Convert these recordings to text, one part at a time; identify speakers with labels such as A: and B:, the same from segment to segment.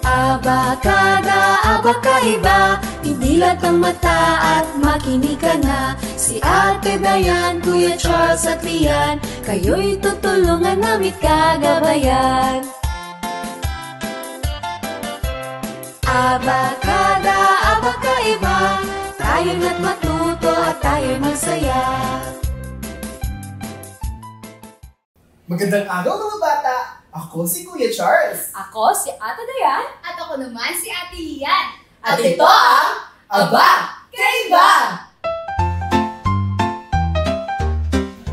A: Abakada, abakaiba, pindilat ang mata at makinig ka na. Si Ate Dayan, Kuya Charles at Rian, kayo'y tutulungan namit kagabayan. Abakada, abakaiba, tayo'y na't matuto at tayo'y masaya.
B: Magandang araw mga bata! Ako si Kuya Charles.
C: Ako si Ate Dayan.
D: At ako naman si Ate Lian.
B: At ito ang Aba Kaiba!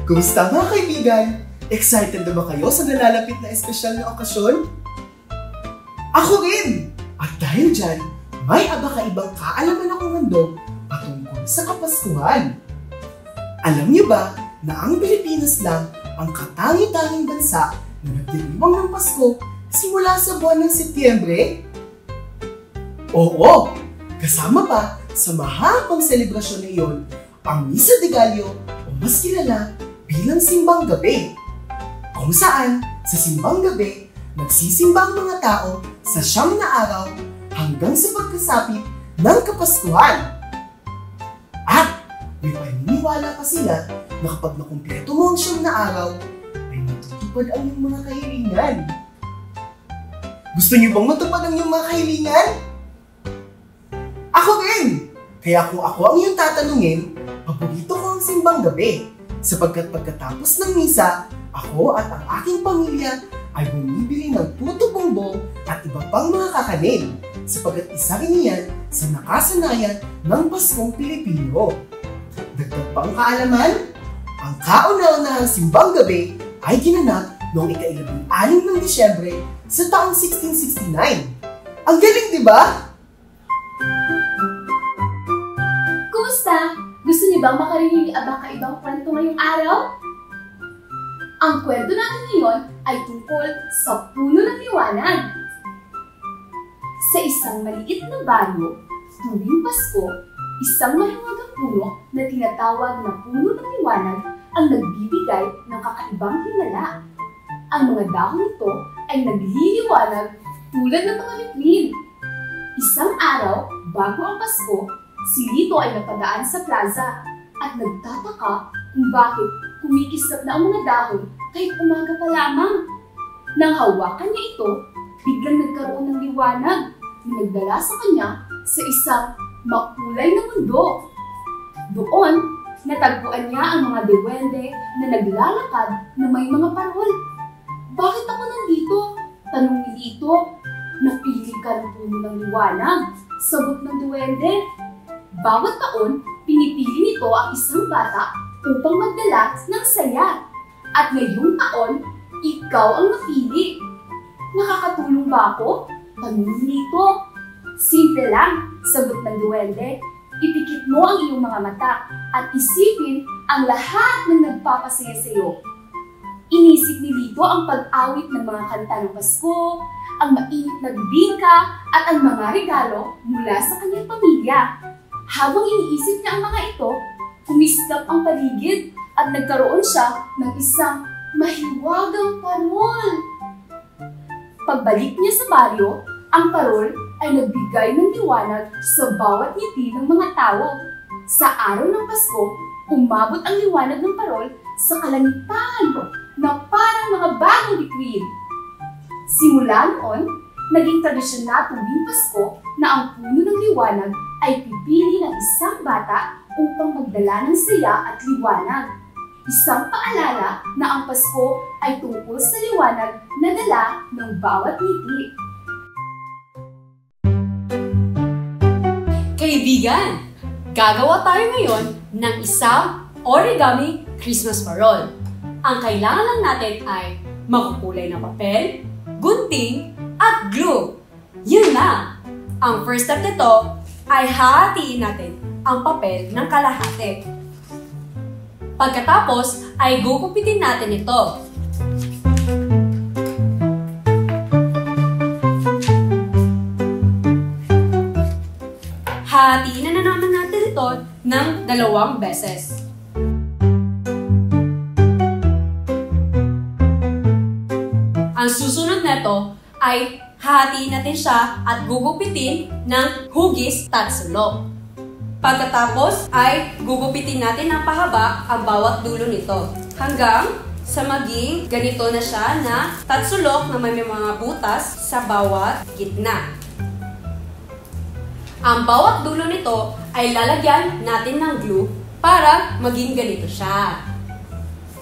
B: Kumusta mga kaibigan? Excited na ba kayo sa nalalapit na espesyal na okasyon? Ako rin! At dahil dyan, may aba kaibang kaalaman akong handog patungkol sa Kapaskuhan. Alam niyo ba na ang Pilipinas lang ang katangi-tanging bansa na nagdiriwang ng Pasko simula sa buwan ng Setyembre? Oo! Kasama pa sa mahabang selebrasyon na iyon ang Misa de Gallo o mas kilala bilang Simbang Gabi, kung saan sa Simbang Gabi nagsisimba ang mga tao sa 9 na araw hanggang sa pagkasapit ng Kapaskuhan. At may paniniwala pa sila na kapag nakumpleto mo ang 9 na araw, matupad ang iyong mga kahilingan. Gusto niyo bang matupad ang iyong mga kahilingan? Ako rin! Kaya kung ako ang iyong tatanungin, paborito ko ang Simbang Gabi. Sapagkat pagkatapos ng misa, ako at ang aking pamilya ay bumibili ng puto bongbong at iba pang mga kakanin. Sapagkat isa rin iyan sa nakasanayan ng Paskong Pilipino. Dagdag pa ang kaalaman, ang kauna-unahang Simbang Gabi ay ginanap noong ika-16 ng Disyembre sa taong 1669. Ang galing, di ba?
D: Kumusta? Gusto niyo bang makarinig ang abang-kaibang kwento ngayong araw? Ang kwento natin ngayon ay tungkol sa Puno ng Liwanag. Sa isang maliit na baryo, tuwing Pasko, isang mahiwagang puno na tinatawag na Puno ng Liwanag ang nagbibigay ng kakaibang himala. Ang mga dahon nito ay nagliliwanag tulad ng mga bituin. Isang araw, bago ang Pasko, si Lito ay napadaan sa plaza at nagtataka kung bakit kumikislap na ang mga dahon kahit umaga pa lamang. Nang hawakan niya ito, biglang nagkaroon ng liwanag na nagdala sa kanya sa isang makulay na mundo. Doon, natagpuan niya ang mga dewende na naglalakad na may mga parol. Bakit ako nandito? Tanong ni Lito. Napili ka ng puno ng liwanag. Sagot ng duwende. Bawat taon, pinipili nito ang isang bata upang magdala ng saya. At ngayong taon, ikaw ang napili. Nakakatulong ba ako? Tanong ni Lito. Simple lang, sagot ng duwende. Ipikit mo ang iyong mga mata at isipin ang lahat ng nagpapasaya sa iyo. Inisip ni Lito ang pag-awit ng mga kanta ng Pasko, ang mainit na bibingka at ang mga regalo mula sa kanyang pamilya. Habang iniisip niya ang mga ito, kumislap ang paligid at nagkaroon siya ng isang mahiwagang parol. Pagbalik niya sa baryo, ang parol ay nagbigay ng liwanag sa bawat ngiti ng mga tao. Sa araw ng Pasko, umabot ang liwanag ng parol sa kalangitan na parang mga bagong bituin. Simula noon, naging tradisyon na tuwing Pasko na ang puno ng liwanag ay pipili ng isang bata upang magdala ng saya at liwanag. Isang paalala na ang Pasko ay tungkol sa liwanag na dala ng bawat ngiti.
C: Kaibigan, gagawa tayo ngayon ng isang origami Christmas parol. Ang kailangan lang natin ay makukulay na papel, gunting, at glue. Yun na! Ang first step nito ay hahatiin natin ang papel ng kalahati. Pagkatapos ay gugupitin natin ito. Hahatiin na naman natin ito ito ng 2 beses. Ang susunod nito ay hahatiin natin siya at gugupitin ng hugis tatsulok. Pagkatapos ay gugupitin natin ng pahaba ang bawat dulo nito hanggang sa maging ganito na siya na tatsulok na may mga butas sa bawat gitna. Ang bawat dulo nito ay lalagyan natin ng glue para maging ganito siya.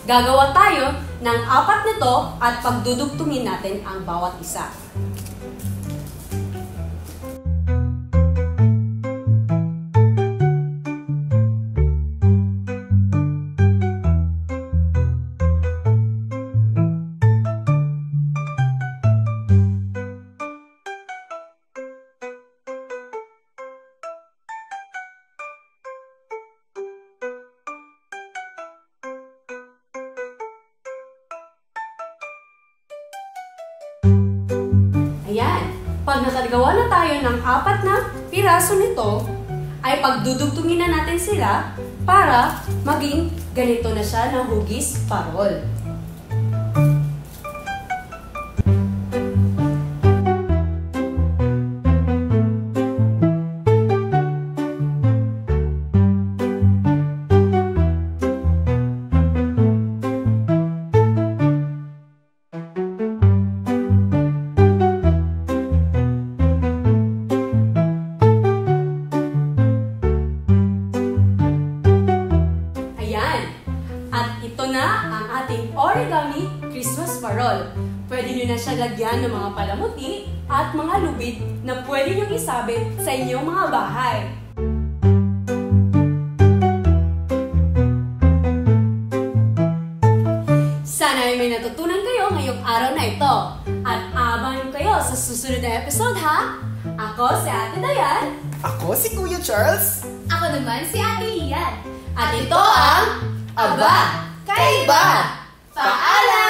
C: Gagawa tayo ng 4 nito at pagdudugtungin natin ang bawat isa. Ayan, pag nakagawa na tayo ng 4 na piraso nito, ay pagdudugtungin na natin sila para maging ganito na siya na hugis parol. At ito na ang ating origami Christmas parol. Pwede nyo na siya lagyan ng mga palamuti at mga lubid na pwede nyo isabit sa inyong mga bahay. Sana ay may natutunan kayo ngayong araw na ito. At abangan kayo sa susunod na episode ha! Ako si Ate Dayan.
B: Ako si Kuya Charles.
D: Ako naman si Ate Ian.
C: At ito ang
A: Aba, Kaiba!
D: Paalam!